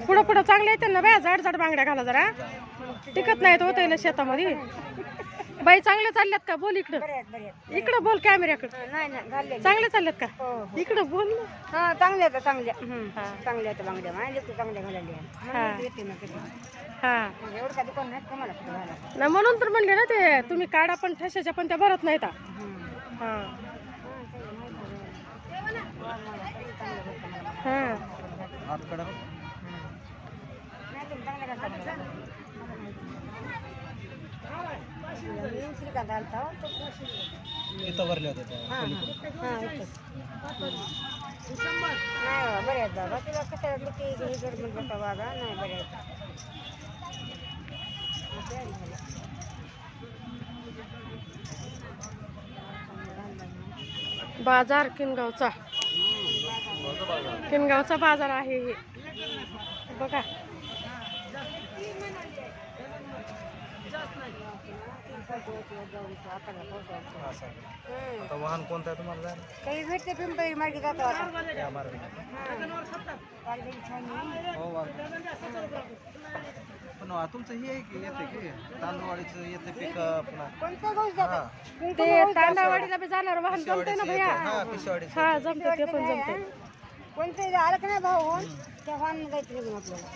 पुढं पुढं चांगले येते ना बाया, जाड जाड बांगड्या घाला जरा, टिकत नाहीत होत शेतामध्ये. बाई चांगले चालल्यात का? बोल इकडं, इकडं बोल कॅमेऱ्याकडे. चांगले चालल्यात का? इकडं बोल ना. हा चांगले आहेत, चांगल्या चांगल्या आहेत बांगड्या. माझ्या चांगल्या घालायला हा एवढं का दुकान नाही तुम्हाला ना, म्हणून तर म्हणले ना ते तुम्ही काढा, पण ठशाच्या पण त्या भरत नाहीत. हा हा इथं भरले होते नाही बरे आहेत बाबा. तुला कसं हे जर म्हटलं का बाबा नाही बरे आहेत. बाजार किनगावचा, किनगावचा बाजार आहे हे बघा. आता वाहन कोणतं आहे तुम्हाला? काही भेटते पिंपरी मार्गी जातो आता. पण तुमचं हे आहे की येते की तांदूळवाडीचं येते पीक पुन्हा कोणतं गहू जातं? ते तांदावाडीला बी जाणार वाहन जमते ना भैया. हा जमते, ते पण जमते. कोणतं आलं का नाही भाऊ त्या वाहन जायचं आपल्याला.